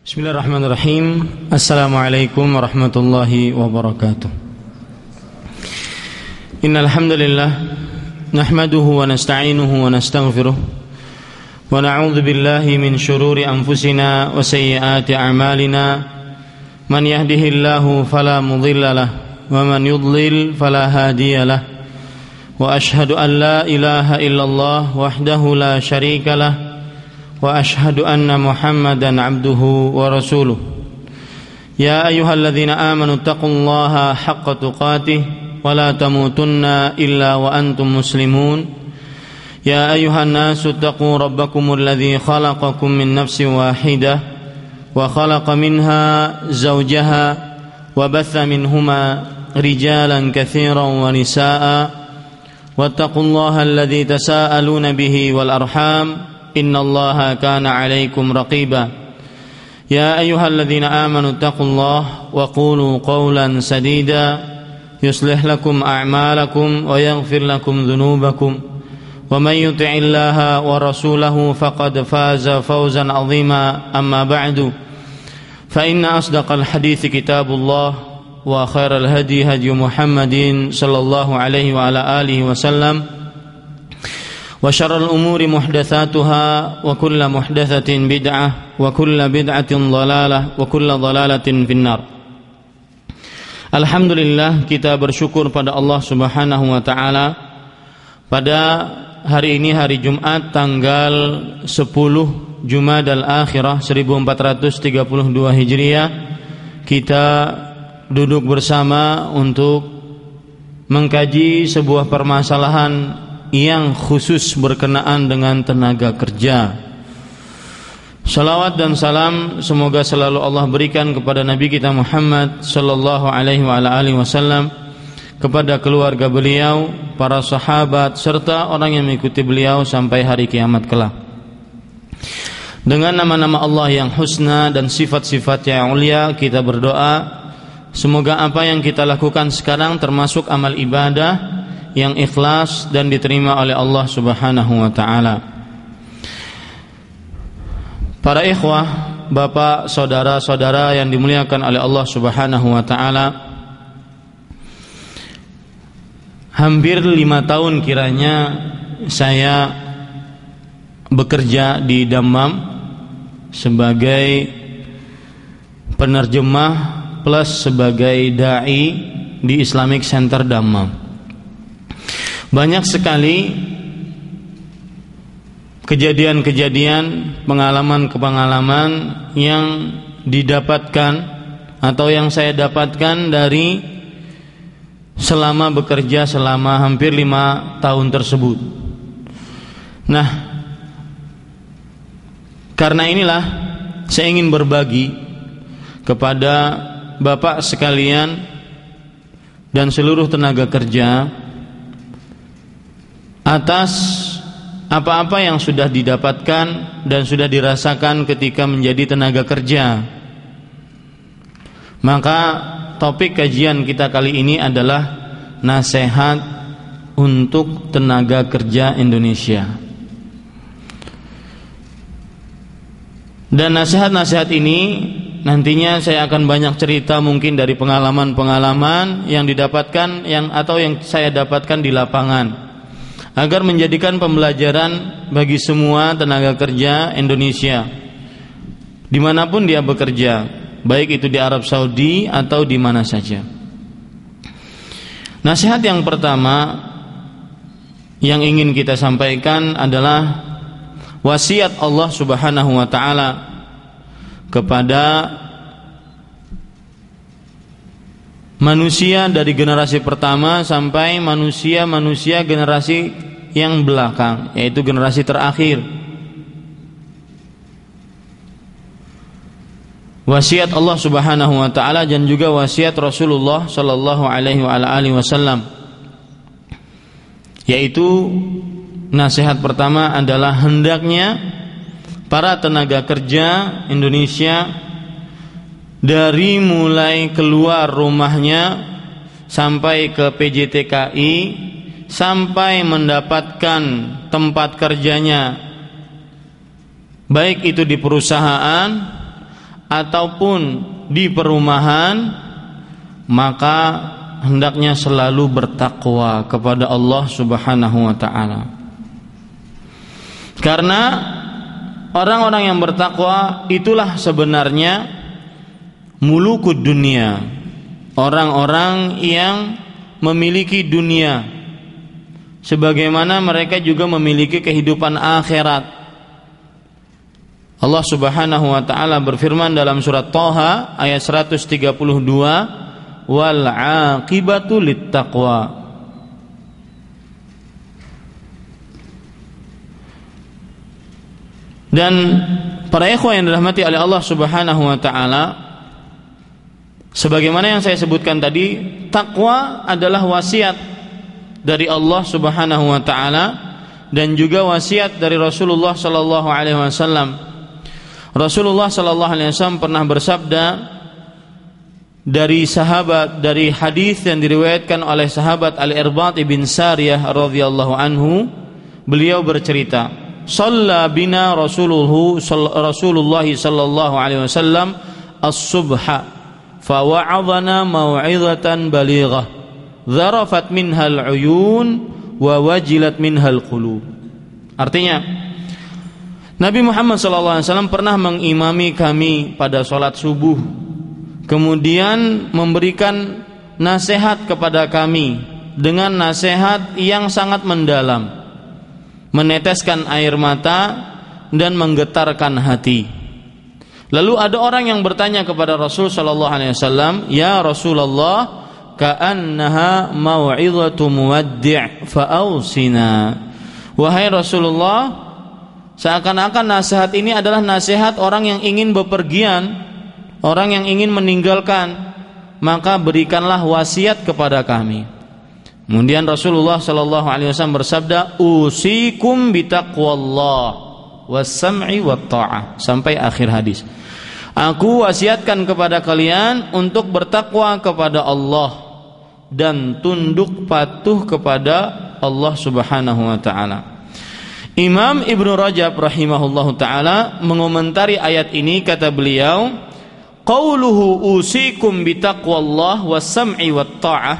Bismillahirrahmanirrahim. Assalamualaikum warahmatullahi wabarakatuh. Innal hamdalillah nahmaduhu wa nasta'inuhu wa nastaghfiruh wa na'udzu billahi min shururi anfusina wa sayyiati a'malina. Man yahdihillahu fala mudilla lahu wa man yudlil fala hadiya lahu. Wa ashhadu an la ilaha illallah wahdahu la syarika lahu wa ashhadu anna Muhammadan abduhu wa rasuluh. Ya ayyuhalladzina amanu taqullaha haqqa tuqatih wa la tamutunna illa wa antum muslimun. Ya ayyuhan nasu taqu rabbakumul ladzi khalaqakum min nafsin wahidah wa khalaqa minha zawjaha wa batha minhuma rijalan katsiran wa nisaa'a wattaqullaha alladzi tasaaluna bihi wal arham innallaha kana 'alaikum raqiba. Ya ayyuhalladzina amanu taqullaha wa qulu qawlan sadida yuslih lakum a'malakum wa yaghfir lakum dhunubakum wa may yuti'illaha wa rasulahu faqad faza fawzan 'azima. Amma ba'du, fa inna asdaqal hadithi kitabullah wa khairal hadi hadi Muhammadin sallallahu alaihi wa ala alihi wasallam wa syarrul umuri muhdatsatuha wa kullu muhdatsatin bid'ah wa kullu bid'atin dhalalah wa kullu dhalalatin finnar. Alhamdulillah, kita bersyukur pada Allah Subhanahu wa taala. Pada hari ini, hari Jumat tanggal 10 Jumadal Akhirah 1432 Hijriah, kita duduk bersama untuk mengkaji sebuah permasalahan yang khusus berkenaan dengan tenaga kerja. Salawat dan salam semoga selalu Allah berikan kepada Nabi kita Muhammad sallallahu alaihi wa ala alihi wasallam, kepada keluarga beliau, para sahabat serta orang yang mengikuti beliau sampai hari kiamat kelak. Dengan nama-nama Allah yang husna dan sifat-sifat yang mulia, kita berdoa semoga apa yang kita lakukan sekarang termasuk amal ibadah yang ikhlas dan diterima oleh Allah Subhanahu wa taala. Para ikhwah, bapak, saudara-saudara yang dimuliakan oleh Allah Subhanahu wa taala, hampir 5 tahun kiranya saya bekerja di Dammam sebagai penerjemah plus sebagai dai di Islamic Center Dammam. Banyak sekali kejadian-kejadian, pengalaman-pengalaman yang didapatkan atau yang saya dapatkan dari selama bekerja selama hampir 5 tahun tersebut. Nah, karena inilah saya ingin berbagi kepada bapak sekalian dan seluruh tenaga kerja atas apa-apa yang sudah didapatkan dan sudah dirasakan ketika menjadi tenaga kerja. Maka topik kajian kita kali ini adalah nasihat untuk tenaga kerja Indonesia. Dan nasihat-nasihat ini nantinya saya akan banyak cerita mungkin dari pengalaman-pengalaman yang didapatkan atau yang saya dapatkan di lapangan, agar menjadikan pembelajaran bagi semua tenaga kerja Indonesia dimanapun dia bekerja, baik itu di Arab Saudi atau di mana saja. Nasihat yang pertama yang ingin kita sampaikan adalah wasiat Allah Subhanahu wa taala kepada manusia dari generasi pertama sampai manusia generasi yang belakang, yaitu generasi terakhir. Wasiat Allah Subhanahu wa taala dan juga wasiat Rasulullah sallallahu alaihi wa alihi wasallam, yaitu nasihat pertama adalah hendaknya para tenaga kerja Indonesia dari mulai keluar rumahnya sampai ke PJTKI sampai mendapatkan tempat kerjanya, baik itu di perusahaan ataupun di perumahan, maka hendaknya selalu bertakwa kepada Allah Subhanahu wa taala. Karena orang-orang yang bertakwa itulah sebenarnya mulukud dunia, orang-orang yang memiliki dunia, sebagaimana mereka juga memiliki kehidupan akhirat. Allah Subhanahu wa taala berfirman dalam surat Thaha ayat 132, wal aqibatu littaqwa. Dan para ikhwan yang dirahmati oleh Allah Subhanahu wa taala, sebagaimana yang saya sebutkan tadi, takwa adalah wasiat dari Allah Subhanahu wa taala dan juga wasiat dari Rasulullah sallallahu alaihi wasallam. Rasulullah sallallahu alaihi wasallam pernah bersabda dari hadis yang diriwayatkan oleh sahabat Al-Irbad ibn Sariyah radhiyallahu anhu, beliau bercerita, "Shalla bina Rasulullah sallallahu alaihi wasallam as-subha fawa'adhana mau'izatan balighah zarafat minhal uyun wa wajilat minhal qulub." Artinya, Nabi Muhammad SAW pernah mengimami kami pada sholat subuh, kemudian memberikan nasihat kepada kami dengan nasihat yang sangat mendalam, meneteskan air mata dan menggetarkan hati. Lalu ada orang yang bertanya kepada Rasul SAW, "Ya Rasulullah, ka'annaha mau'izatu muwaddi' fa'ausina." Wahai Rasulullah, seakan-akan nasihat ini adalah nasihat orang yang ingin bepergian, orang yang ingin meninggalkan, maka berikanlah wasiat kepada kami. Kemudian Rasulullah SAW bersabda, "Usikum bitaqwallah was-sam'i wat-tha'ah," sampai akhir hadis. Aku wasiatkan kepada kalian untuk bertakwa kepada Allah dan tunduk patuh kepada Allah Subhanahu wa taala. Imam Ibnu Rajab rahimahullahu taala mengomentari ayat ini, kata beliau, qauluhu usikum bitaqwallah was-sam'i wat-tha'ah,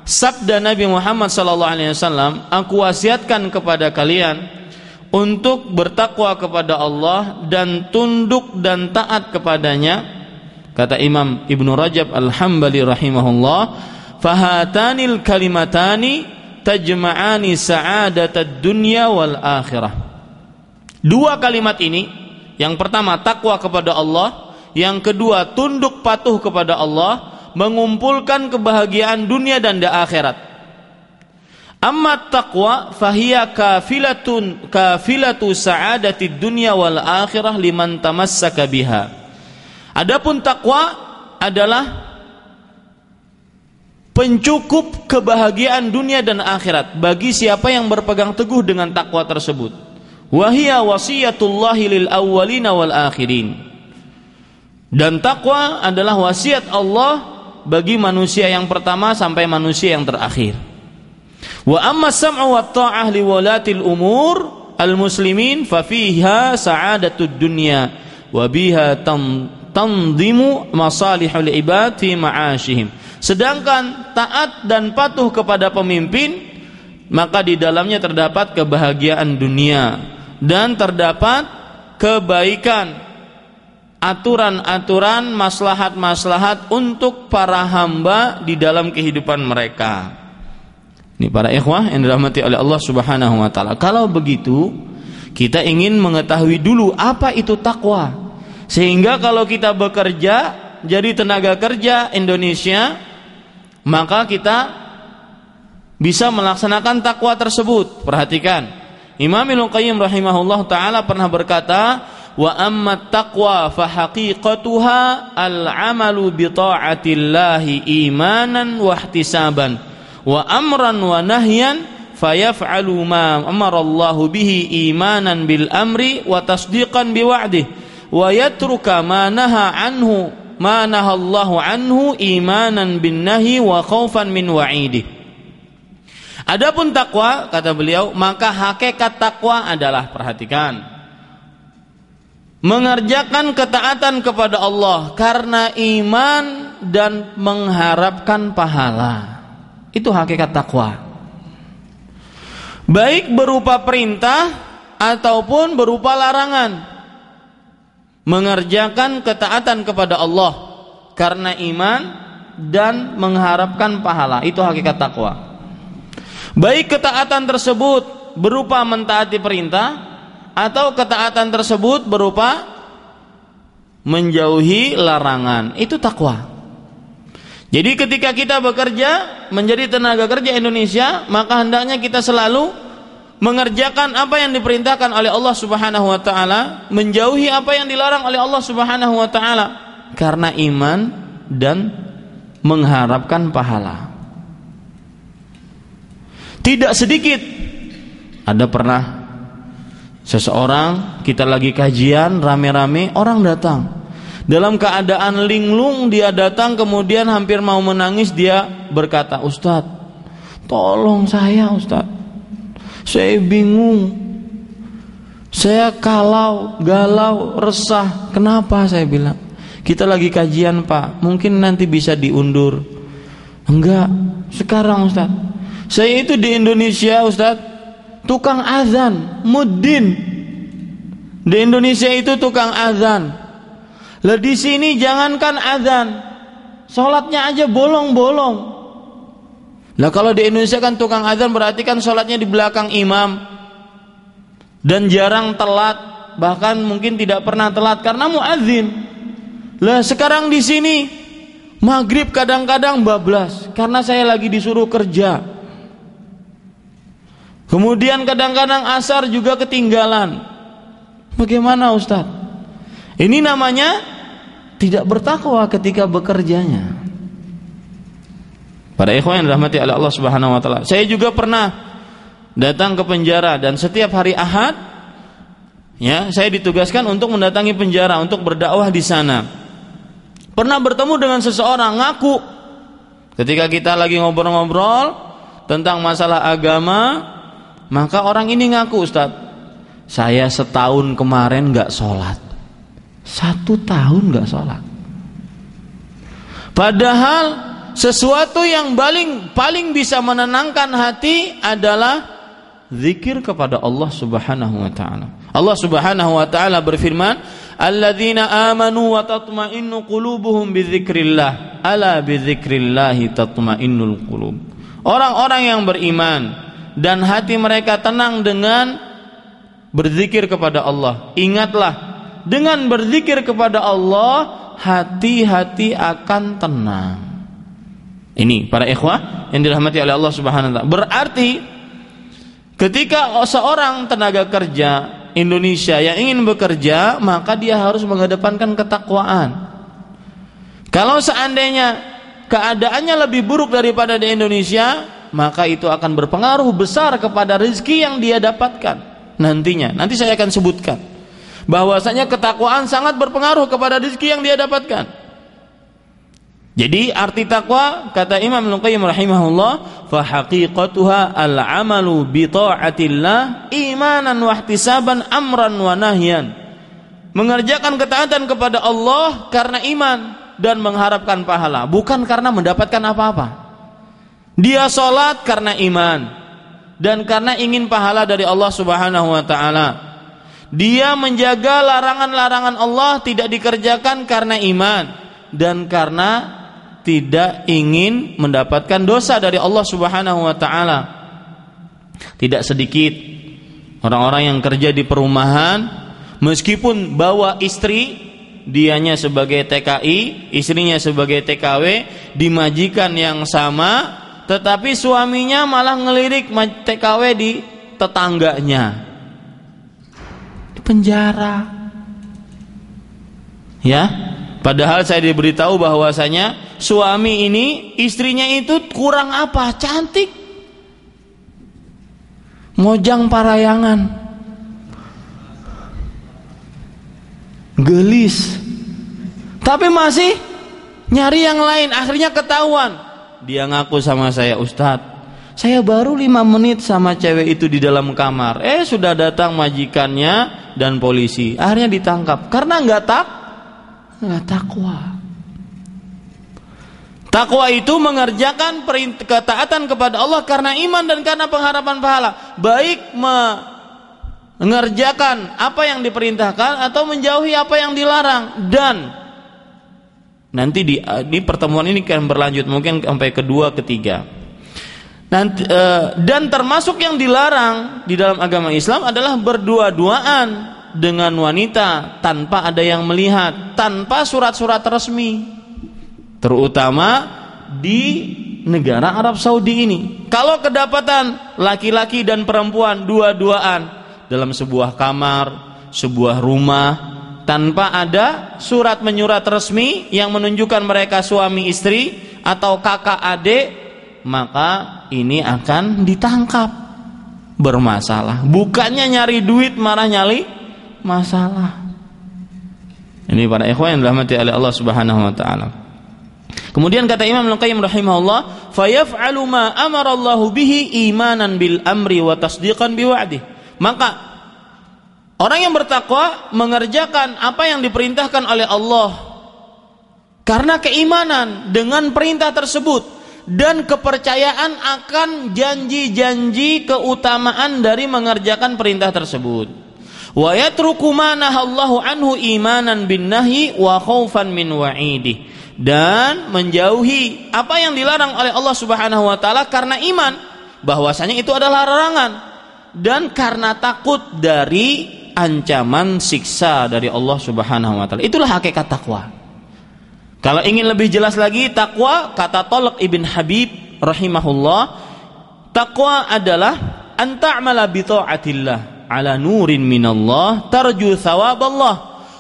sabda Nabi Muhammad sallallahu alaihi wasallam, aku wasiatkan kepada kalian untuk bertakwa kepada Allah dan tunduk dan taat kepadanya. Kata Imam Ibnu Rajab Al-Hambali rahimahullah, fahatanil kalimatani tajma'ani sa'adatad dunya wal akhirah. Dua kalimat ini, yang pertama takwa kepada Allah, yang kedua tunduk patuh kepada Allah, mengumpulkan kebahagiaan dunia dan di akhirat. Amma taqwa fahiya kafilatu sa'adatid dunya wal akhirah liman tamassaka biha. Adapun takwa adalah pencukup kebahagiaan dunia dan akhirat bagi siapa yang berpegang teguh dengan takwa tersebut. Wahiya wasiyatullahi lil awwalina wal akhirin. Dan takwa adalah wasiat Allah bagi manusia yang pertama sampai manusia yang terakhir. Wa amma sam'u wat ta'ah li walatil umur al muslimin fa fiha sa'adatud dunya wa biha tanzimu masalihul ibad fi ma'ashihim. Sedangkan taat dan patuh kepada pemimpin, maka di dalamnya terdapat kebahagiaan dunia dan terdapat kebaikan, aturan-aturan, maslahat-maslahat untuk para hamba di dalam kehidupan mereka. Ini para ikhwah yang dirahmati oleh Allah Subhanahu wa taala. Kalau begitu, kita ingin mengetahui dulu apa itu takwa. Sehingga kalau kita bekerja jadi tenaga kerja Indonesia, maka kita bisa melaksanakan takwa tersebut. Perhatikan, Imam Ibnu Qayyim rahimahullah ta'ala pernah berkata, wa amma taqwa fa haqiqatuha al-amalu bi ta'atillahi imanan wa ihtisaban wa amran wa nahyan fayaf'alu ma amarallahu bihi imanan bil amri wa tasdiqan bi wa'dihi wa yatruka ma naha anhu ma nahallahu anhu imanan bin nahi wa khaufan min wa'idi. Adapun takwa, kata beliau, maka hakikat takwa adalah, perhatikan, mengerjakan ketaatan kepada Allah karena iman dan mengharapkan pahala. Itu hakikat takwa. Baik berupa perintah ataupun berupa larangan. Mengerjakan ketaatan kepada Allah karena iman dan mengharapkan pahala. Itu hakikat takwa. Baik ketaatan tersebut berupa mentaati perintah atau ketaatan tersebut berupa menjauhi larangan. Itu takwa. Jadi ketika kita bekerja menjadi tenaga kerja Indonesia, maka hendaknya kita selalu mengerjakan apa yang diperintahkan oleh Allah Subhanahu wa taala, menjauhi apa yang dilarang oleh Allah Subhanahu wa taala karena iman dan mengharapkan pahala. Tidak sedikit ada pernah seseorang, kita lagi kajian rame-rame, orang datang dalam keadaan linglung, dia datang kemudian hampir mau menangis, dia berkata, "Ustadz, tolong saya Ustadz, saya bingung, saya galau, resah." "Kenapa?" saya bilang. "Kita lagi kajian Pak, mungkin nanti bisa diundur." "Enggak, sekarang Ustadz, saya itu di Indonesia Ustadz, tukang azan, muddin. Di Indonesia itu tukang azan. Lah di sini jangankan azan, sholatnya aja bolong-bolong. Lah kalau di Indonesia kan tukang azan berarti kan sholatnya di belakang imam dan jarang telat, bahkan mungkin tidak pernah telat karena muadzin. Lah sekarang di sini maghrib kadang-kadang bablas karena saya lagi disuruh kerja. Kemudian kadang-kadang asar juga ketinggalan. Bagaimana Ustaz?" Ini namanya tidak bertakwa ketika bekerjanya. Para ikhwan yang dirahmati oleh Allah Subhanahu wa taala, saya juga pernah datang ke penjara dan setiap hari Ahad ya, saya ditugaskan untuk mendatangi penjara untuk berdakwah di sana. Pernah bertemu dengan seseorang ngaku ketika kita lagi ngobrol-ngobrol tentang masalah agama, maka orang ini ngaku, "Ustaz, saya setahun kemarin gak sholat." 1 tahun gak sholat. Padahal sesuatu yang paling bisa menenangkan hati adalah zikir kepada Allah Subhanahu wa taala. Allah Subhanahu wa taala berfirman, "Alladzina amanu wa tatma'innu qulubuhum bidzikrillah. Ala bidzikrillahi tatma'innul qulub." Orang-orang yang beriman dan hati mereka tenang dengan berzikir kepada Allah. Ingatlah, dengan berzikir kepada Allah hati-hati akan tenang. Ini para ikhwah yang dirahmati oleh Allah Subhanahu wa taala. Berarti ketika seorang tenaga kerja Indonesia yang ingin bekerja, maka dia harus mengedepankan ketakwaan. Kalau seandainya keadaannya lebih buruk daripada di Indonesia, maka itu akan berpengaruh besar kepada rezeki yang dia dapatkan nantinya. Nanti saya akan sebutkan bahwasanya ketakwaan sangat berpengaruh kepada rezeki yang dia dapatkan. Jadi arti takwa kata Imam Ibnu Qayyim rahimahullah, fa haqiqatuha al-amalu bi ta'atillah imanan wa ihtisaban amran wa nahyan. Mengerjakan ketaatan kepada Allah karena iman dan mengharapkan pahala, bukan karena mendapatkan apa-apa. Dia sholat karena iman dan karena ingin pahala dari Allah Subhanahu wa taala. Dia menjaga larangan-larangan Allah tidak dikerjakan karena iman dan karena tidak ingin mendapatkan dosa dari Allah Subhanahu wa taala. Tidak sedikit orang-orang yang kerja di perumahan, meskipun bawa istri, dianya sebagai TKI, istrinya sebagai TKW, di majikan yang sama, tetapi suaminya malah ngelirik TKW di tetangganya. Penjara ya, padahal saya diberitahu bahwasanya suami ini istrinya itu kurang apa, cantik, mojang parayangan, gelis, tapi masih nyari yang lain. Akhirnya ketahuan, dia ngaku sama saya, "Ustadz, saya baru 5 menit sama cewek itu di dalam kamar, sudah datang majikannya dan polisi. Akhirnya ditangkap karena nggak takwa. Takwa itu mengerjakan ketaatan kepada Allah karena iman dan karena pengharapan pahala, baik mengerjakan apa yang diperintahkan atau menjauhi apa yang dilarang. Dan nanti di pertemuan ini akan berlanjut mungkin sampai kedua, ketiga. Nanti, dan termasuk yang dilarang di dalam agama Islam adalah berdua-duaan dengan wanita tanpa ada yang melihat, tanpa surat-surat resmi, terutama di negara Arab Saudi ini. Kalau kedapatan laki-laki dan perempuan dua-duaan dalam sebuah kamar, sebuah rumah, tanpa ada surat menyurat resmi yang menunjukkan mereka suami istri atau kakak adik, maka ini akan ditangkap, bermasalah. Bukannya nyari duit, malah nyari masalah. Ini para ikhwan yang dirahmati oleh Allah Subhanahu wa taala. Kemudian kata Imam Al-Qayyim rahimahullah, "Fayaf'alu ma amara Allahu bihi imanan bil amri wa tasdiqan bi wa'dih." Maka orang yang bertakwa mengerjakan apa yang diperintahkan oleh Allah karena keimanan dengan perintah tersebut dan kepercayaan akan janji-janji keutamaan dari mengerjakan perintah tersebut. Wa yatruku ma nahallahu anhu imanan bin nahyi wa khaufan min wa'idih, dan menjauhi apa yang dilarang oleh Allah Subhanahu wa taala karena iman bahwasanya itu adalah larangan dan karena takut dari ancaman siksa dari Allah Subhanahu wa taala. Itulah hakikat takwa. Kalau ingin lebih jelas lagi takwa, kata Talq ibn Habib rahimahullah, takwa adalah anta'mala bi ta'atillah ala nurin minallah tarju thawaballah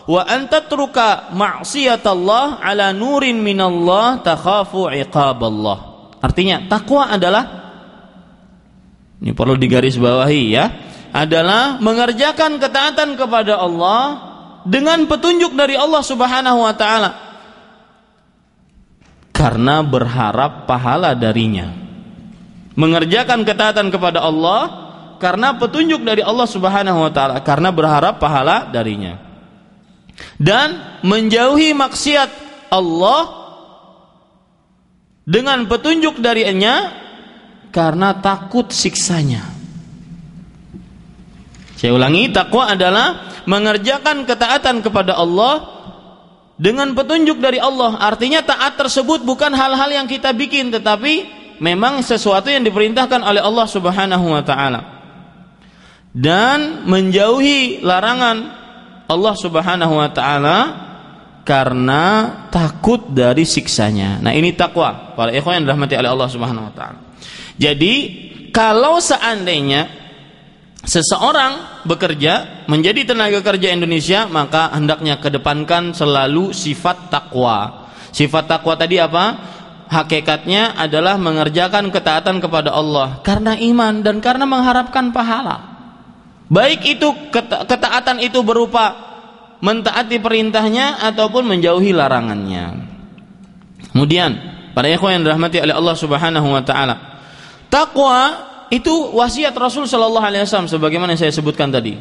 wa antatruka ma'siyatallah ala nurin minallah takhafu iqaballah. Artinya takwa adalah, ini perlu digarisbawahi ya, adalah mengerjakan ketaatan kepada Allah dengan petunjuk dari Allah Subhanahu wa taala karena berharap pahala darinya. Mengerjakan ketaatan kepada Allah karena petunjuk dari Allah Subhanahu wa taala, karena berharap pahala darinya. Dan menjauhi maksiat Allah dengan petunjuk darinya karena takut siksanya. Saya ulangi, takwa adalah mengerjakan ketaatan kepada Allah dengan petunjuk dari Allah. Artinya taat tersebut bukan hal-hal yang kita bikin, tetapi memang sesuatu yang diperintahkan oleh Allah Subhanahu wa taala. Dan menjauhi larangan Allah Subhanahu wa taala karena takut dari siksanya. Nah, ini takwa para ikhwan yang dirahmati oleh Allah Subhanahu wa taala. Jadi, kalau seandainya seseorang bekerja menjadi tenaga kerja Indonesia, maka hendaknya kedepankan selalu sifat takwa. Sifat takwa tadi apa? Hakikatnya adalah mengerjakan ketaatan kepada Allah karena iman dan karena mengharapkan pahala. Baik itu ketaatan itu berupa mentaati perintahnya ataupun menjauhi larangannya. Kemudian, para ikhwan yang dirahmati oleh Allah Subhanahu wa taala, takwa itu wasiat Rasul sallallahu alaihi wasallam sebagaimana yang saya sebutkan tadi.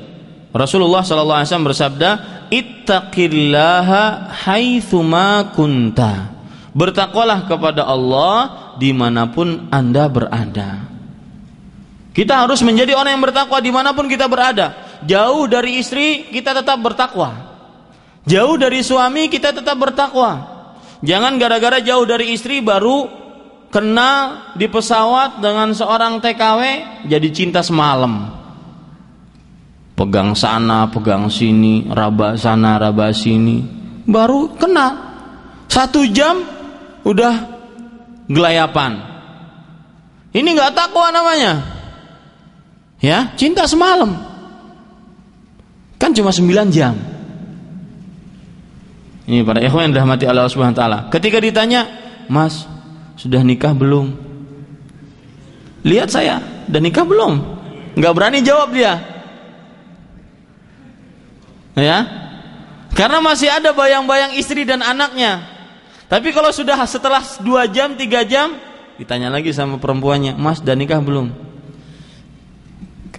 Rasulullah sallallahu alaihi wasallam bersabda, "Ittaqillaha haitsuma kunta." Bertakwalah kepada Allah dimanapun Anda berada. Kita harus menjadi orang yang bertakwa dimanapun kita berada. Jauh dari istri kita tetap bertakwa. Jauh dari suami kita tetap bertakwa. Jangan gara-gara jauh dari istri baru kenal di pesawat dengan seorang TKW jadi cinta semalam. Pegang sana, pegang sini, raba sana, raba sini. Baru kenal 1 jam udah gelayapan. Ini gak takwa namanya. Ya, cinta semalam. Kan cuma 9 jam. Ini para ikhwan yang dirahmati Allah Subhanahu wa taala. Ketika ditanya, "Mas, sudah nikah belum?" Lihat saya, udah nikah belum? Nggak berani jawab dia. Ya, karena masih ada bayang-bayang istri dan anaknya. Tapi kalau sudah setelah 2 jam, 3 jam, ditanya lagi sama perempuannya, "Mas, udah nikah belum?"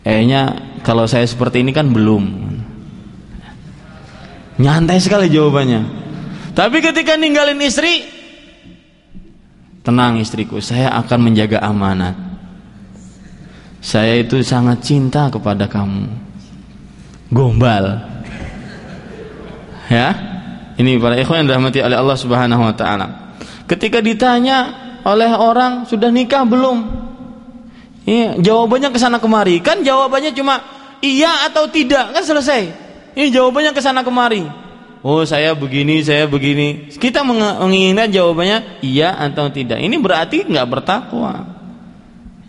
Kayaknya kalau saya seperti ini kan belum. Nyantai sekali jawabannya. Tapi ketika ninggalin istri, tenang istriku, saya akan menjaga amanat. Saya itu sangat cinta kepada kamu. Gombal. Ya, ini para ikhwan yang dirahmati oleh Allah Subhanahu wa taala. Ketika ditanya oleh orang, sudah nikah belum? Iya, jawabannya kesana kemari. Kan jawabannya cuma iya atau tidak, kan selesai. Ini jawabannya kesana kemari. Oh, saya begini, saya begini. Kita menginginkan jawabannya iya atau tidak. Ini berarti nggak bertakwa.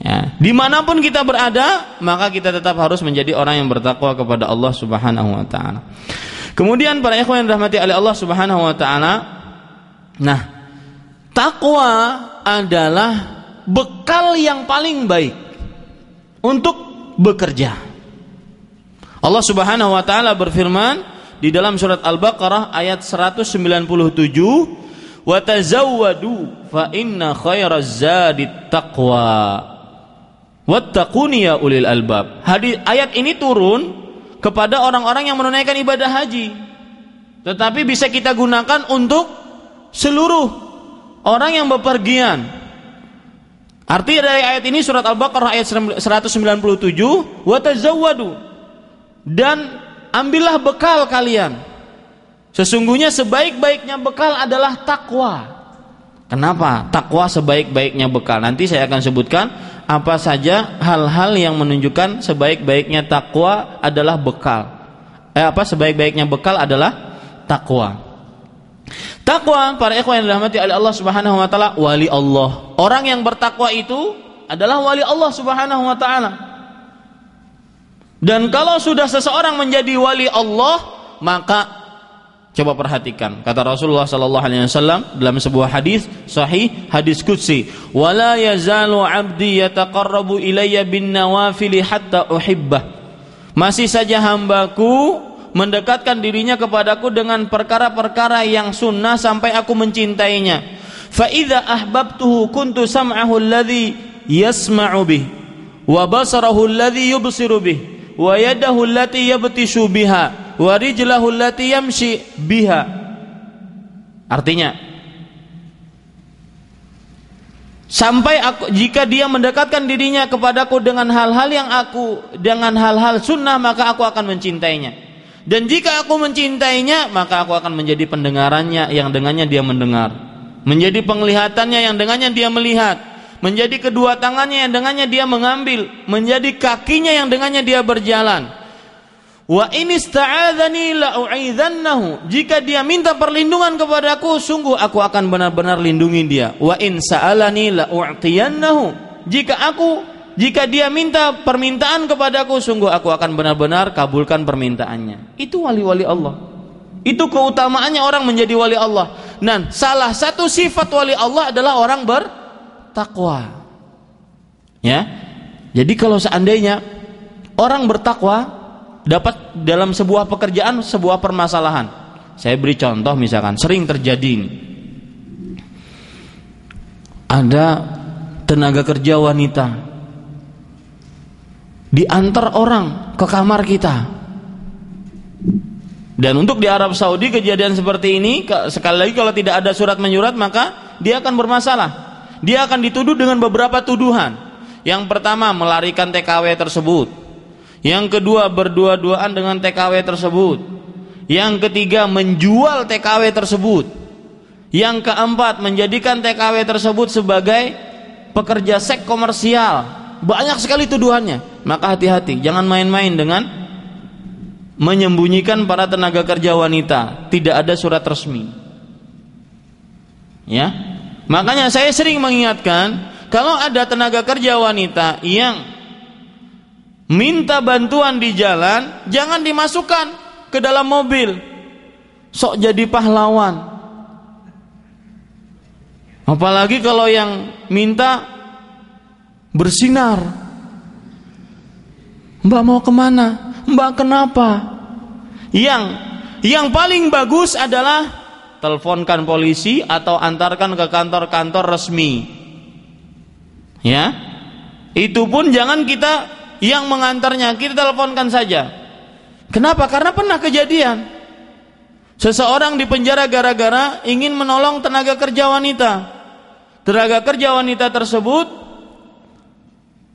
Ya, dimanapun kita berada, maka kita tetap harus menjadi orang yang bertakwa kepada Allah Subhanahu wa taala. Kemudian para ikhwan yang dirahmati oleh Allah Subhanahu wa taala, nah, takwa adalah bekal yang paling baik untuk bekerja. Allah Subhanahu wa taala berfirman di dalam surat Al-Baqarah ayat 197, "Wa tazawwadu fa inna khairaz zadit taqwa. Wattaquni ya ulil albab." Ayat ini turun kepada orang-orang yang menunaikan ibadah haji. Tetapi bisa kita gunakan untuk seluruh orang yang bepergian. Arti dari ayat ini surat Al-Baqarah ayat 197, "Wa tazawwadu." Dan ambillah bekal kalian. Sesungguhnya sebaik-baiknya bekal adalah takwa. Kenapa? Takwa sebaik-baiknya bekal. Nanti saya akan sebutkan apa saja hal-hal yang menunjukkan sebaik-baiknya takwa adalah bekal. Sebaik-baiknya bekal adalah takwa. Takwa, para ikhwan yang dirahmati oleh Allah Subhanahu wa taala, wali Allah. Orang yang bertakwa itu adalah wali Allah Subhanahu wa taala. Dan kalau sudah seseorang menjadi wali Allah, maka coba perhatikan kata Rasulullah sallallahu alaihi wasallam dalam sebuah hadis sahih, hadis qudsi, "Wala yazalu 'abdi yataqarrabu ilayya bin nawafil hatta uhibbah." Masih saja hambaku mendekatkan dirinya kepadaku dengan perkara-perkara yang sunnah sampai aku mencintainya. Fa idza ahbabtuhu kuntu sam'ahu alladhi yasma'u bih, wa basarahu alladhi yubsiru bih, wa yadahu allati yabtishu biha, wa rijlahu allati yamshi biha. Artinya, sampai jika dia mendekatkan dirinya kepadaku dengan hal-hal sunnah, maka aku akan mencintainya. Dan jika aku mencintainya, maka aku akan menjadi pendengarannya yang dengannya dia mendengar, menjadi penglihatannya yang dengannya dia melihat, menjadi kedua tangannya yang dengannya dia mengambil, menjadi kakinya yang dengannya dia berjalan. Wa in ista'adzani la u'idhannahu. Jika dia minta perlindungan kepadaku, sungguh aku akan benar-benar lindungi dia. Wa in sa'alani la u'tiyannahu. Jika dia minta permintaan kepadaku, sungguh aku akan benar-benar kabulkan permintaannya. Itu wali-wali Allah. Itu keutamaannya orang menjadi wali Allah. Dan salah satu sifat wali Allah adalah orang bertakwa. Ya. Jadi kalau seandainya orang bertakwa dapat dalam sebuah pekerjaan, sebuah permasalahan. Saya beri contoh, misalkan sering terjadi ini. Ada tenaga kerja wanita diantar orang ke kamar kita. Dan untuk di Arab Saudi kejadian seperti ini, sekali lagi kalau tidak ada surat menyurat, maka dia akan bermasalah. Dia akan dituduh dengan beberapa tuduhan. Yang pertama, melarikan TKW tersebut. Yang kedua, berdua-duaan dengan TKW tersebut. Yang ketiga, menjual TKW tersebut. Yang keempat, menjadikan TKW tersebut sebagai pekerja seks komersial. Banyak sekali tuduhannya. Maka hati-hati, jangan main-main dengan menyembunyikan para tenaga kerja wanita. Tidak ada surat resmi. Ya. Makanya saya sering mengingatkan, kalau ada tenaga kerja wanita yang minta bantuan di jalan, jangan dimasukkan ke dalam mobil, sok jadi pahlawan. Apalagi kalau yang minta bersinar. Mbak mau kemana? Mbak kenapa? Yang paling bagus adalah teleponkan polisi atau antarkan ke kantor-kantor resmi. Ya, itu pun jangan kita yang mengantarnya, kita teleponkan saja. Kenapa? Karena pernah kejadian. Seseorang dipenjara gara-gara ingin menolong tenaga kerja wanita. Tenaga kerja wanita tersebut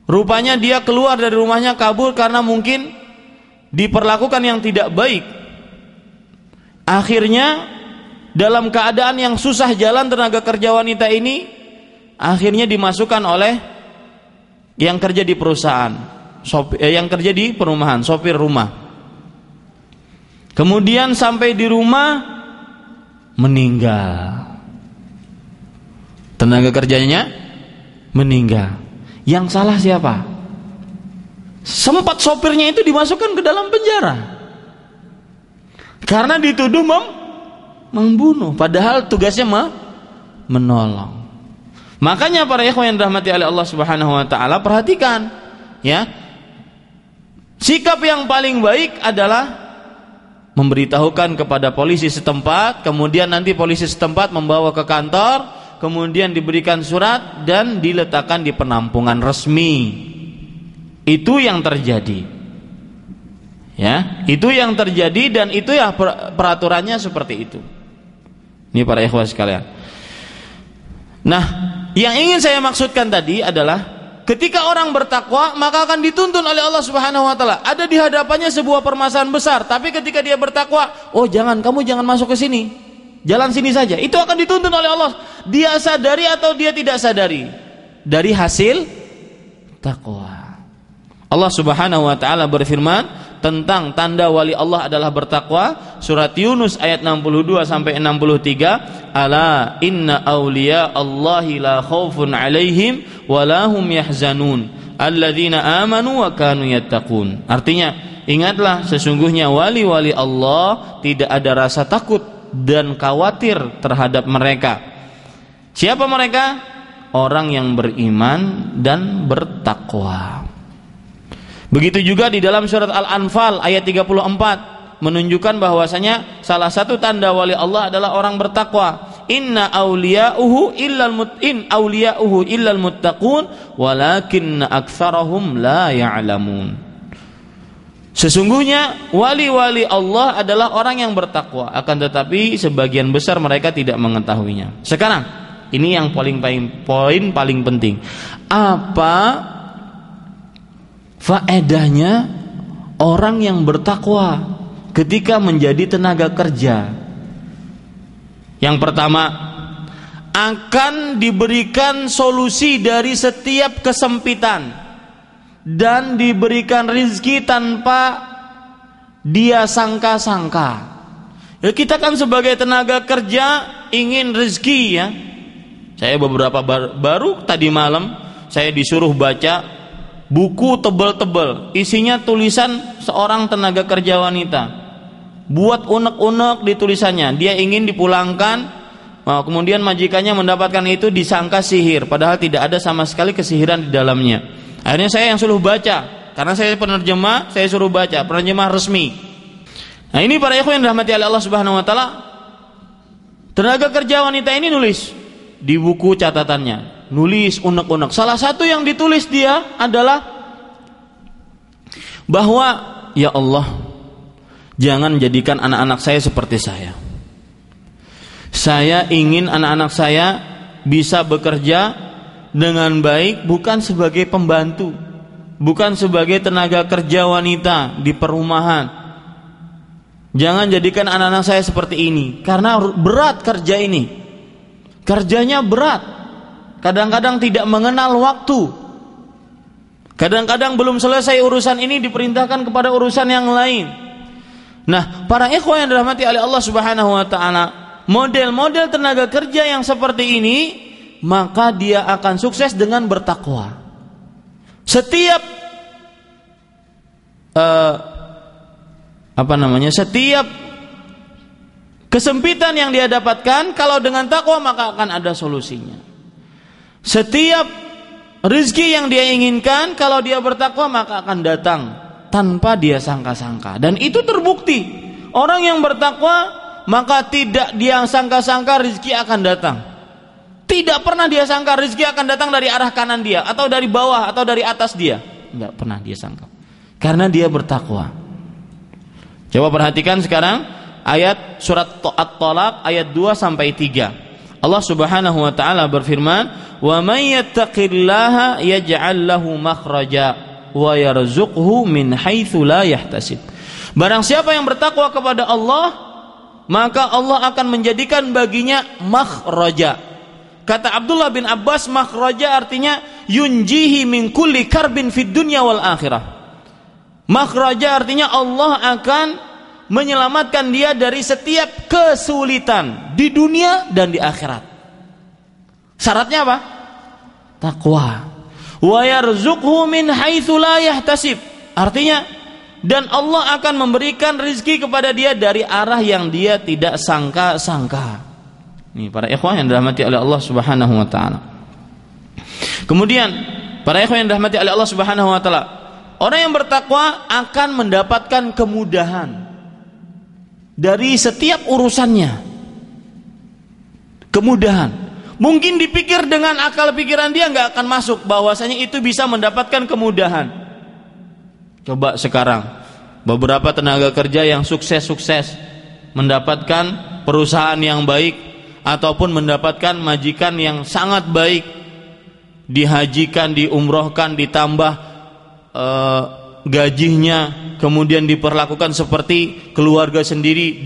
rupanya dia keluar dari rumahnya, kabur karena mungkin diperlakukan yang tidak baik. Akhirnya dalam keadaan yang susah jalan, tenaga kerja wanita ini akhirnya dimasukkan oleh yang kerja di perusahaan, yang kerja di perumahan, sopir rumah. Kemudian sampai di rumah meninggal. Tenaga kerjanya meninggal. Yang salah siapa? Sempat sopirnya itu dimasukkan ke dalam penjara karena dituduh membunuh, padahal tugasnya menolong. Makanya para ikhwan yang dirahmati oleh Allah Subhanahu wa taala, perhatikan ya. Sikap yang paling baik adalah memberitahukan kepada polisi setempat, kemudian nanti polisi setempat membawa ke kantor, kemudian diberikan surat dan diletakkan di penampungan resmi. Itu yang terjadi. Ya, itu yang terjadi dan itu ya peraturannya seperti itu. Ini para ikhwah sekalian. Nah, yang ingin saya maksudkan tadi adalah ketika orang bertakwa maka akan dituntun oleh Allah Subhanahu wa taala. Ada di hadapannya sebuah permasalahan besar, tapi ketika dia bertakwa, oh kamu jangan masuk ke sini. Jalan sini saja. Itu akan dituntun oleh Allah. Dia sadari atau dia tidak sadari dari hasil takwa. Allah Subhanahu wa taala berfirman tentang tanda wali Allah adalah bertakwa, surat Yunus ayat 62 sampai 63, ala inna awliya Allahi la khaufun alaihim wa lahum yahzanun alladzina amanu wa kanu yattaqun. Artinya, ingatlah sesungguhnya wali-wali Allah tidak ada rasa takut dan khawatir terhadap mereka. Siapa mereka? Orang yang beriman dan bertakwa. Begitu juga di dalam surat Al-Anfal ayat 34 menunjukkan bahwasanya salah satu tanda wali Allah adalah orang bertakwa. Inna awliya'uhu illal muttaqun walakinna aktsarahum la ya'lamun. Sesungguhnya wali-wali Allah adalah orang yang bertakwa, akan tetapi sebagian besar mereka tidak mengetahuinya. Sekarang ini yang poin paling penting. Apa faedahnya orang yang bertakwa ketika menjadi tenaga kerja? Yang pertama, akan diberikan solusi dari setiap kesempitan dan diberikan rizki tanpa dia sangka-sangka. Ya, kita kan sebagai tenaga kerja ingin rezeki ya. Saya beberapa baru tadi malam saya disuruh baca buku tebal-tebal, isinya tulisan seorang tenaga kerja wanita. Buat unek-unek di tulisannya, dia ingin dipulangkan, kemudian majikannya mendapatkan itu disangka sihir, padahal tidak ada sama sekali kesihiran di dalamnya. Akhirnya saya yang suruh baca, karena saya penerjemah, saya suruh baca, penerjemah resmi. Nah ini para ikhwan yang dirahmati oleh Allah Subhanahu wa taala, tenaga kerja wanita ini nulis di buku catatannya, nulis unek-unek. Salah satu yang ditulis dia adalah bahwa ya Allah, jangan jadikan anak-anak saya seperti saya. Saya ingin anak-anak saya bisa bekerja dengan baik, bukan sebagai pembantu, bukan sebagai tenaga kerja wanita di perumahan. Jangan jadikan anak-anak saya seperti ini, karena berat kerja ini. Kerjanya berat. Kadang-kadang tidak mengenal waktu. Kadang-kadang belum selesai urusan ini diperintahkan kepada urusan yang lain. Nah, para ikhwan yang dirahmati oleh Allah Subhanahu wa taala, model-model tenaga kerja yang seperti ini, maka dia akan sukses dengan bertakwa. Setiap setiap kesempitan yang dia dapatkan, kalau dengan takwa maka akan ada solusinya. Setiap rezeki yang dia inginkan, kalau dia bertakwa maka akan datang tanpa dia sangka-sangka. Dan itu terbukti. Orang yang bertakwa maka tidak dia sangka-sangka rezeki akan datang. Tidak pernah dia sangka rezeki akan datang dari arah kanan dia, atau dari bawah, atau dari atas dia. Tidak pernah dia sangka. Karena dia bertakwa. Coba perhatikan sekarang, ayat surat At-Talaq ayat 2 sampai 3. Allah Subhanahu wa taala berfirman, "Wa may yattaqillaha yaj'al lahu makhraja wa yarzuqhu min haitsu la yahtasib." Barang siapa yang bertakwa kepada Allah, maka Allah akan menjadikan baginya makhraja. Kata Abdullah bin Abbas, makhraja artinya yunjihi min kulli karbin fid dunya wal akhirah. Makhraja artinya Allah akan menyelamatkan dia dari setiap kesulitan di dunia dan di akhirat. Syaratnya apa? Takwa. Wa yarzuqhu min haitsu la yahtasib. Artinya, dan Allah akan memberikan rezeki kepada dia dari arah yang dia tidak sangka-sangka. Ini para ikhwan yang dirahmati oleh Allah Subhanahu wa taala. Kemudian, para ikhwan yang dirahmati oleh Allah Subhanahu wa taala, orang yang bertakwa akan mendapatkan kemudahan dari setiap urusannya. Kemudahan. Mungkin dipikir dengan akal pikiran dia nggak akan masuk bahwasanya itu bisa mendapatkan kemudahan. Coba sekarang beberapa tenaga kerja yang sukses mendapatkan perusahaan yang baik ataupun mendapatkan majikan yang sangat baik, dihajikan, diumrohkan, ditambah gajinya, kemudian diperlakukan seperti keluarga sendiri,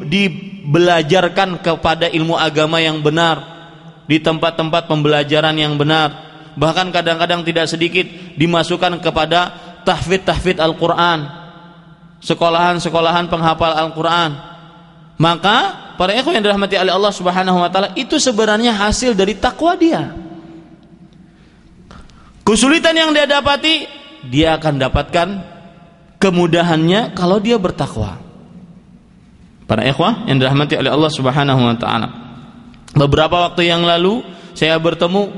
dibelajarkan kepada ilmu agama yang benar di tempat-tempat pembelajaran yang benar, bahkan kadang-kadang tidak sedikit dimasukkan kepada tahfidz Al-Quran, sekolahan-sekolahan penghafal Al-Quran. Maka para ikhwan yang dirahmati oleh Allah Subhanahu wa taala, itu sebenarnya hasil dari takwa dia. Kesulitan yang dia dapati, dia akan dapatkan kemudahannya kalau dia bertakwa. Para ikhwah yang dirahmati oleh Allah Subhanahu wa taala, beberapa waktu yang lalu saya bertemu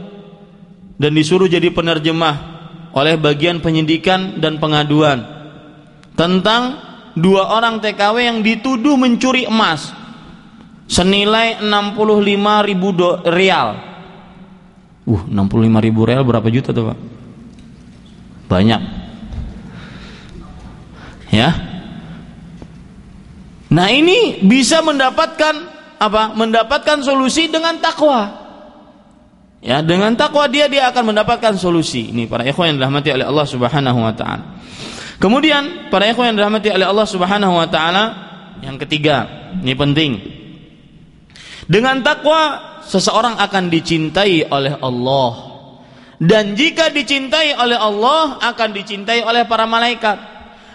dan disuruh jadi penerjemah oleh bagian penyidikan dan pengaduan tentang 2 orang TKW yang dituduh mencuri emas senilai 65.000 rial. 65.000 rial berapa juta tuh Pak? Banyak. Ya. Nah, ini bisa mendapatkan apa? Mendapatkan solusi dengan takwa. Ya, dengan takwa dia akan mendapatkan solusi. Ini para ikhwan yang dirahmati oleh Allah Subhanahu wa taala. Kemudian para ikhwan yang dirahmati oleh Allah Subhanahu wa taala, yang ketiga, ini penting. Dengan takwa seseorang akan dicintai oleh Allah. Dan jika dicintai oleh Allah, akan dicintai oleh para malaikat.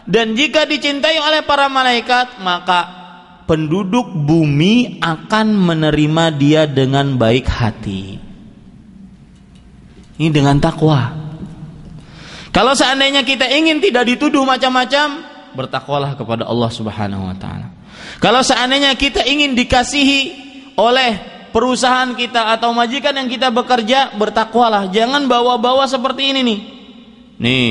Dan jika dicintai oleh para malaikat, maka penduduk bumi akan menerima dia dengan baik hati. Ini dengan takwa. Kalau seandainya kita ingin tidak dituduh macam-macam, bertakwalah kepada Allah Subhanahu wa taala. Kalau seandainya kita ingin dikasihi oleh perusahaan kita atau majikan yang kita bekerja, bertakwalah. Jangan bawa-bawa seperti ini nih. Nih,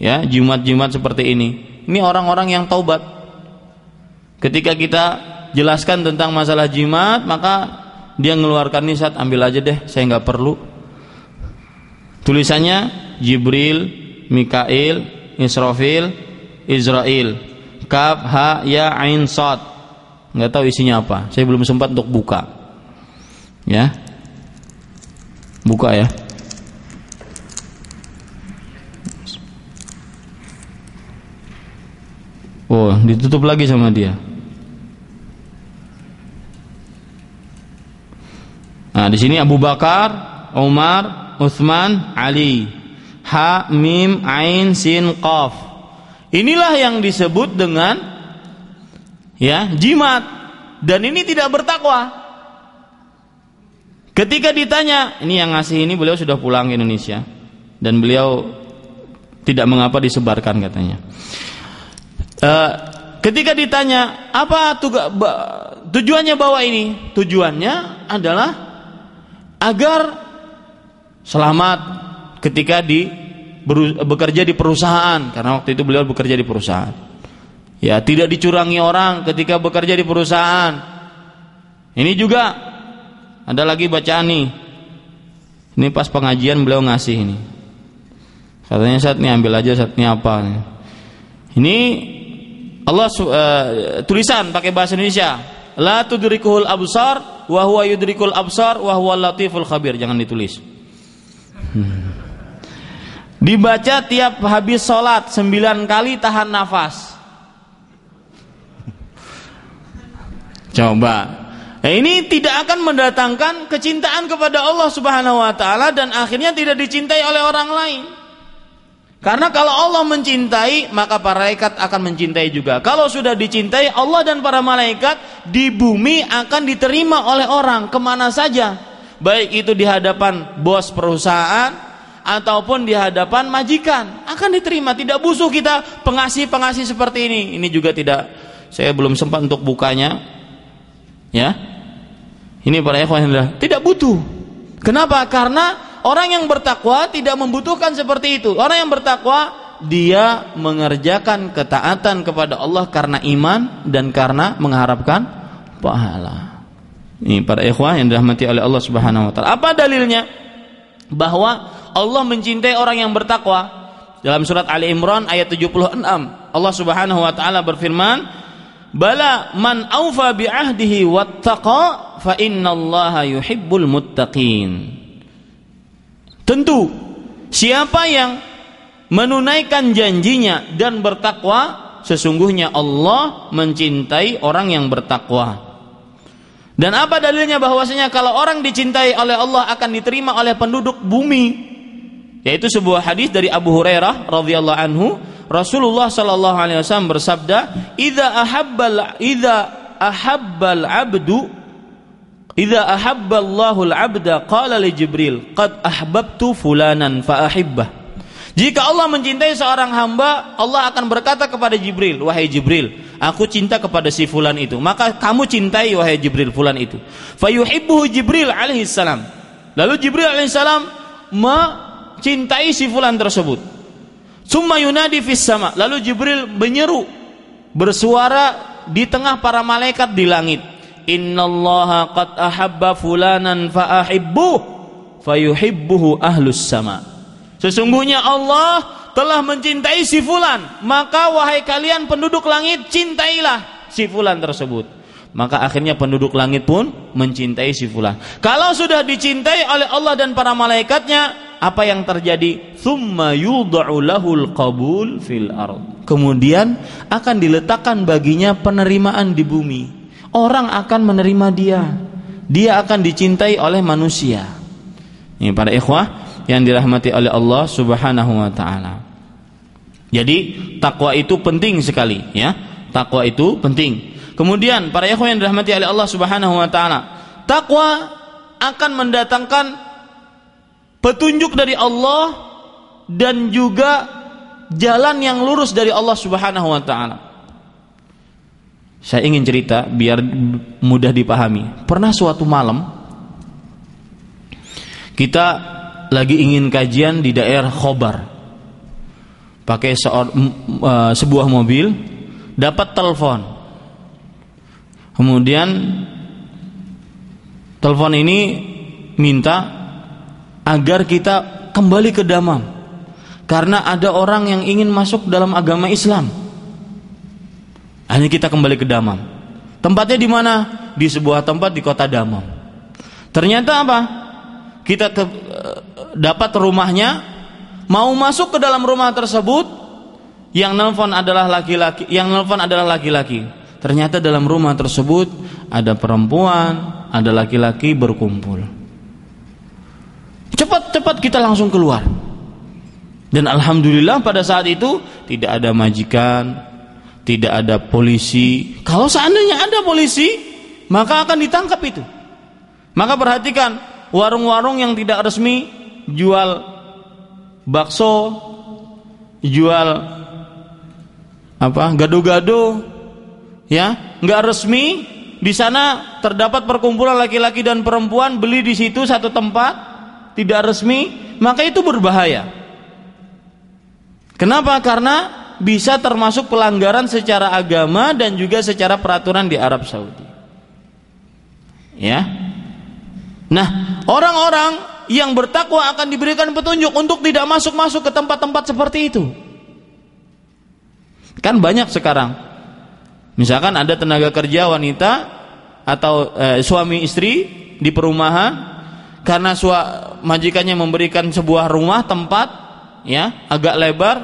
ya, jimat-jimat seperti ini. Ini orang-orang yang taubat. Ketika kita jelaskan tentang masalah jimat, maka dia ngeluarkan nisat, ambil aja deh, saya nggak perlu. Tulisannya Jibril, Mikail, Israfil, Israel, Kaf, Ha, Ya, Ain, Shad. Nggak tahu isinya apa. Saya belum sempat untuk buka. Ya, buka ya. Oh, ditutup lagi sama dia. Nah, di sini Abu Bakar, Umar, Utsman, Ali. Ha, Mim, Ain, Sin, Qaf. Inilah yang disebut dengan ya, jimat. Dan ini tidak bertakwa. Ketika ditanya, ini yang ngasih ini beliau sudah pulang ke Indonesia dan beliau tidak mengapa disebarkan katanya. Ketika ditanya apa tujuannya bawa ini, tujuannya adalah agar selamat ketika bekerja di perusahaan, karena waktu itu beliau bekerja di perusahaan. Ya, tidak dicurangi orang ketika bekerja di perusahaan. Ini juga ada lagi bacaan nih. Ini pas pengajian beliau ngasih ini. Katanya Ustaz nih ambil aja Ustaz, ini apa nih? Ini Allah tulisan pakai bahasa Indonesia, la tudrikuhul absar wa huwa yudrikul absar wa huwal latiful khabir. Jangan ditulis. Dibaca tiap habis sholat 9 kali, tahan nafas. Coba. Ini tidak akan mendatangkan kecintaan kepada Allah Subhanahu wa taala dan akhirnya tidak dicintai oleh orang lain. Karena kalau Allah mencintai, maka para malaikat akan mencintai juga. Kalau sudah dicintai, Allah dan para malaikat di bumi akan diterima oleh orang kemana saja. Baik itu di hadapan bos perusahaan ataupun di hadapan majikan, akan diterima. Tidak butuh kita pengasih-pengasih seperti ini. Ini juga tidak, saya belum sempat untuk bukanya. Ya. Ini para ikhwan tidak butuh. Kenapa? Karena orang yang bertakwa tidak membutuhkan seperti itu. Orang yang bertakwa, dia mengerjakan ketaatan kepada Allah karena iman dan karena mengharapkan pahala. Ini para ikhwan yang dirahmati oleh Allah Subhanahu wa taala. Apa dalilnya? Bahwa Allah mencintai orang yang bertakwa. Dalam surat Ali Imran ayat 76, Allah Subhanahu wa taala berfirman, "Bala man aufa bi ahdihi wattaqa fa innallaha yuhibbul muttaqin." Tentu siapa yang menunaikan janjinya dan bertakwa, sesungguhnya Allah mencintai orang yang bertakwa. Dan apa dalilnya bahwasanya kalau orang dicintai oleh Allah akan diterima oleh penduduk bumi? Yaitu sebuah hadis dari Abu Hurairah radhiyallahu anhu, Rasulullah sallallahu alaihi wasallam bersabda, "Idza ahabballahu al-'abda qala li Jibril, qad ahbabtu fulanan fa ahibbah." Jika Allah mencintai seorang hamba, Allah akan berkata kepada Jibril, "Wahai Jibril, aku cinta kepada si fulan itu, maka kamu cintai wahai Jibril fulan itu." Fayuhibbuhu Jibril alaihi salam. Lalu Jibril alaihi salam mencintai si fulan tersebut. Summa yunadi fis sama. Lalu Jibril menyeru, bersuara di tengah para malaikat di langit, "Innallaha qad ahabba fulanan fa ahibbuh fayuhibbuhu ahlus sama." Sesungguhnya Allah telah mencintai si fulan, maka wahai kalian penduduk langit, cintailah si fulan tersebut. Maka akhirnya penduduk langit pun mencintai si fulan. Kalau sudah dicintai oleh Allah dan para malaikatnya, apa yang terjadi? Tsumma yudha'u lahul qabul fil ard. Kemudian akan diletakkan baginya penerimaan di bumi. Orang akan menerima dia. Dia akan dicintai oleh manusia. Ini para ikhwah yang dirahmati oleh Allah Subhanahu wa taala. Jadi takwa itu penting sekali, ya. Takwa itu penting. Kemudian para ikhwan yang dirahmati oleh Allah Subhanahu wa taala, takwa akan mendatangkan petunjuk dari Allah dan juga jalan yang lurus dari Allah Subhanahu wa taala. Saya ingin cerita biar mudah dipahami. Pernah suatu malam kita lagi ingin kajian di daerah Khobar, pakai sebuah mobil, dapat telepon. Kemudian telepon ini minta agar kita kembali ke Damam karena ada orang yang ingin masuk dalam agama Islam. Hanya kita kembali ke Damam. Tempatnya di mana? Di sebuah tempat di kota Damam. Ternyata apa? Kita dapat rumahnya, mau masuk ke dalam rumah tersebut, yang nelpon adalah laki-laki. Ternyata dalam rumah tersebut ada perempuan, ada laki-laki berkumpul. Cepat-cepat kita langsung keluar. Dan alhamdulillah pada saat itu tidak ada majikan, tidak ada polisi. Kalau seandainya ada polisi, maka akan ditangkap itu. Maka perhatikan, warung-warung yang tidak resmi jual bakso, jual gado-gado, ya, nggak resmi. Di sana terdapat perkumpulan laki-laki dan perempuan beli di situ satu tempat, tidak resmi, maka itu berbahaya. Kenapa? Karena bisa termasuk pelanggaran secara agama dan juga secara peraturan di Arab Saudi. Ya. Nah, orang-orang yang bertakwa akan diberikan petunjuk untuk tidak masuk ke tempat-tempat seperti itu. Kan banyak sekarang Misalkan ada tenaga kerja wanita atau suami istri di perumahan, karena majikannya memberikan sebuah rumah tempat ya agak lebar,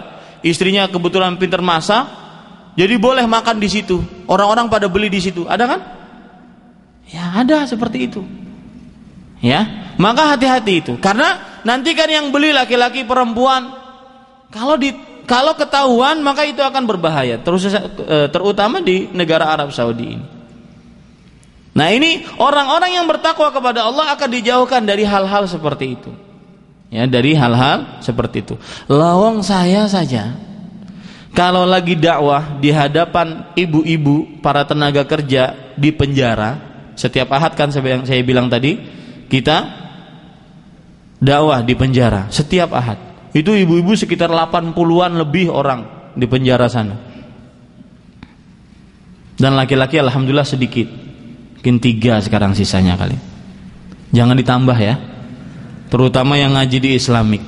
istrinya kebetulan pintar masak, jadi boleh makan di situ. Orang-orang pada beli di situ. Ada kan? Ya, ada seperti itu. Ya, maka hati-hati itu. Karena nanti kan yang beli laki-laki perempuan. Kalau ketahuan maka itu akan berbahaya, terutama di negara Arab Saudi ini. Nah, ini orang-orang yang bertakwa kepada Allah akan dijauhkan dari hal-hal seperti itu. Ya, dari hal-hal seperti itu. Lawang saya saja kalau lagi dakwah di hadapan ibu-ibu para tenaga kerja di penjara, setiap ahad kan yang saya bilang tadi, kita dakwah di penjara setiap ahad. Itu ibu-ibu sekitar 80-an lebih orang di penjara sana. Dan laki-laki alhamdulillah sedikit. Mungkin 3 sekarang sisanya kali. Jangan ditambah ya. Terutama yang ngaji di Islamik.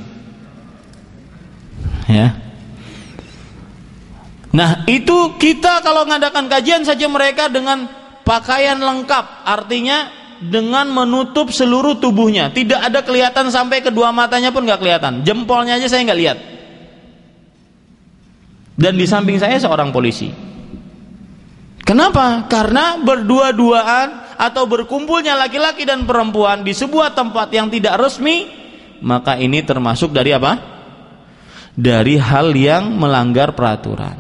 Ya. Nah, itu kita kalau ngadakan kajian saja mereka dengan pakaian lengkap, artinya dengan menutup seluruh tubuhnya, tidak ada kelihatan sampai kedua matanya pun nggak kelihatan, jempolnya aja saya nggak lihat. Dan di samping saya seorang polisi. Kenapa? Karena berdua-duaan atau berkumpulnya laki-laki dan perempuan di sebuah tempat yang tidak resmi, maka ini termasuk dari apa? Dari hal yang melanggar peraturan.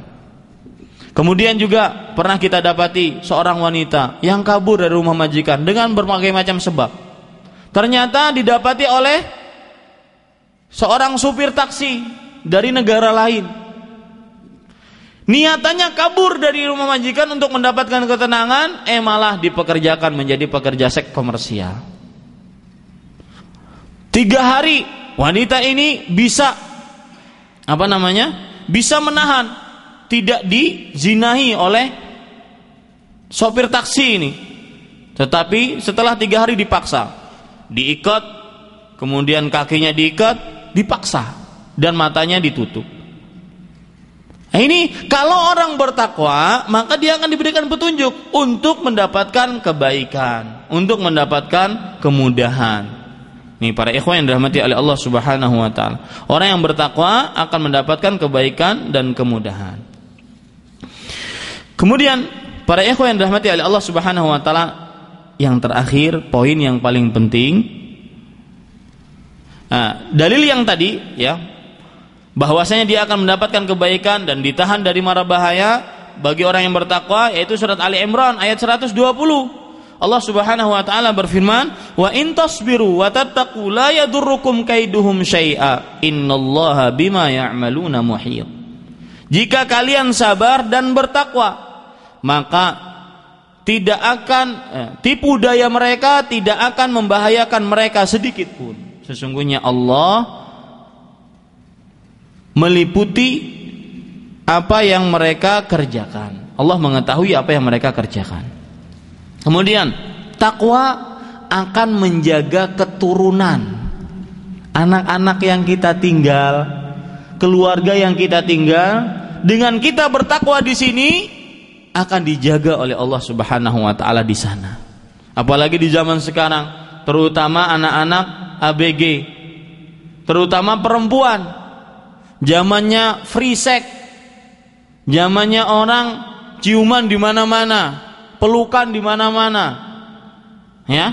Kemudian juga pernah kita dapati seorang wanita yang kabur dari rumah majikan dengan berbagai macam sebab. Ternyata didapati oleh seorang supir taksi dari negara lain. Niatannya kabur dari rumah majikan untuk mendapatkan ketenangan, malah dipekerjakan menjadi pekerja seks komersial. 3 hari wanita ini bisa bisa menahan, tidak dizinahi oleh sopir taksi ini. Tetapi setelah 3 hari dipaksa, diikat, kemudian kakinya diikat, dipaksa, dan matanya ditutup. Nah, ini kalau orang bertakwa, maka dia akan diberikan petunjuk untuk mendapatkan kebaikan, untuk mendapatkan kemudahan. Ini para ikhwan yang dirahmati oleh Allah Subhanahu wa taala. Orang yang bertakwa akan mendapatkan kebaikan dan kemudahan. Kemudian para ikhwan yang dirahmati oleh Allah Subhanahu wa taala, yang terakhir, poin yang paling penting, dalil yang tadi ya, bahwasanya dia akan mendapatkan kebaikan dan ditahan dari mara bahaya bagi orang yang bertakwa, yaitu surat Ali Imran ayat 120. Allah Subhanahu wa taala berfirman, "Wa in tasbiru wa tattaqu la yadurrukum kaiduhum syai'a, innallaha bima ya'maluna muhit." Jika kalian sabar dan bertakwa, maka tidak akan tipu daya mereka tidak akan membahayakan mereka sedikit pun. Sesungguhnya Allah meliputi apa yang mereka kerjakan. Allah mengetahui apa yang mereka kerjakan. Kemudian takwa akan menjaga keturunan, anak-anak yang kita tinggal, keluarga yang kita tinggal. Dengan kita bertakwa di sini akan dijaga oleh Allah Subhanahu wa taala di sana. Apalagi di zaman sekarang, terutama anak-anak ABG, terutama perempuan. Zamannya free sex, zamannya orang ciuman di mana-mana, pelukan di mana-mana, ya.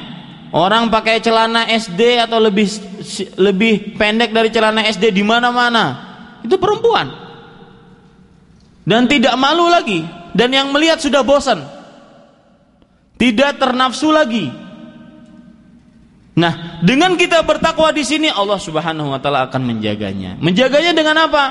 Orang pakai celana SD atau lebih pendek dari celana SD di mana-mana, itu perempuan, dan tidak malu lagi, dan yang melihat sudah bosan, tidak ternafsu lagi. Nah, dengan kita bertakwa di sini, Allah Subhanahu wa taala akan menjaganya. Menjaganya dengan apa?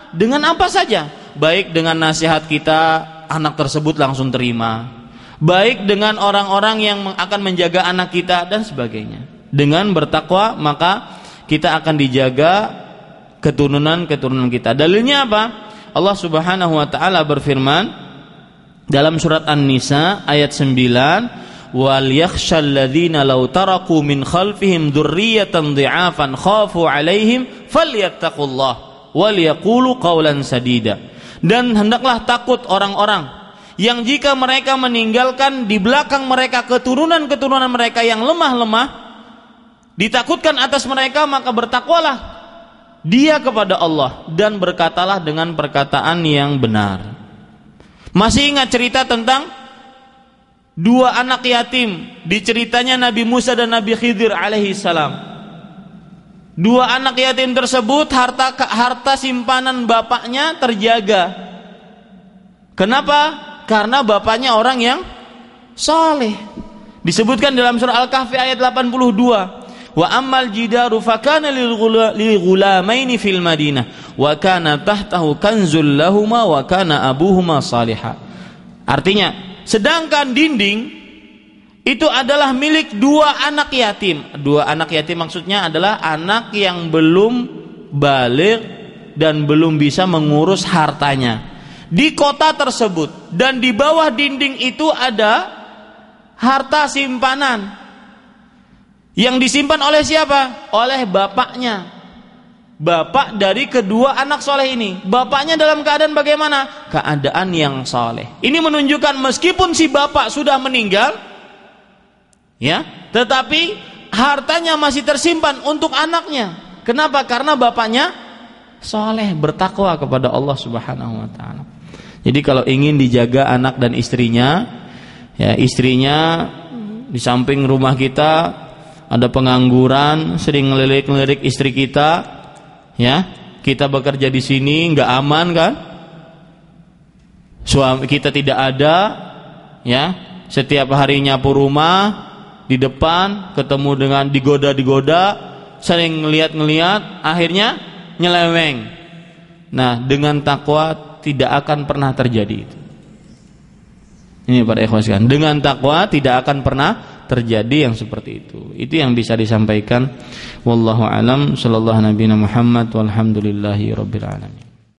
Dengan apa saja. Baik dengan nasihat kita, anak tersebut langsung terima. Baik dengan orang-orang yang akan menjaga anak kita dan sebagainya. Dengan bertakwa, maka kita akan dijaga keturunan-keturunan kita. Dalilnya apa? Allah Subhanahu wa taala berfirman dalam surat An-Nisa ayat 9, wal yakhshal ladzina law taraku min khalfihim dzurriyyatan dhi'afan khafu 'alaihim falyattaqullah wal yaqulu qawlan sadida. Dan hendaklah takut orang-orang yang jika mereka meninggalkan di belakang mereka keturunan-keturunan mereka yang lemah-lemah, ditakutkan atas mereka, maka bertakwalah dia kepada Allah dan berkatalah dengan perkataan yang benar. Masih ingat cerita tentang dua anak yatim di ceritanya Nabi Musa dan Nabi Khidir alaihi salam. Dua anak yatim tersebut harta simpanan bapaknya terjaga. Kenapa? Karena bapaknya orang yang saleh. Disebutkan dalam surah Al-Kahfi ayat 82. Wa ammal jidaru fakana lil ghulamaini fil Madinah wa kana tahtahu kanzul lahumā wa kana abuhuma salihah. Artinya, sedangkan dinding itu adalah milik dua anak yatim. Dua anak yatim maksudnya adalah anak yang belum baligh dan belum bisa mengurus hartanya. Di kota tersebut, dan di bawah dinding itu ada harta simpanan yang disimpan oleh siapa? Oleh bapaknya, bapak dari kedua anak soleh ini. Bapaknya dalam keadaan bagaimana? Keadaan yang soleh. Ini menunjukkan meskipun si bapak sudah meninggal, ya, tetapi hartanya masih tersimpan untuk anaknya. Kenapa? Karena bapaknya soleh, bertakwa kepada Allah Subhanahu wa ta'ala. Jadi kalau ingin dijaga anak dan istrinya, ya, istrinya di samping rumah kita ada pengangguran, sering ngelirik-ngelirik istri kita, ya, kita bekerja di sini nggak aman kan? Suami kita tidak ada, ya, setiap hari nyapu rumah di depan, ketemu dengan digoda, sering ngeliat, akhirnya nyeleweng. Nah, dengan takwa tidak akan pernah terjadi itu. Ini para ikhwan sekalian, dengan takwa tidak akan pernah terjadi yang seperti itu. Itu yang bisa disampaikan. Wallahu alam, sallallahu nabiyana Muhammad walhamdulillahi rabbil alamin.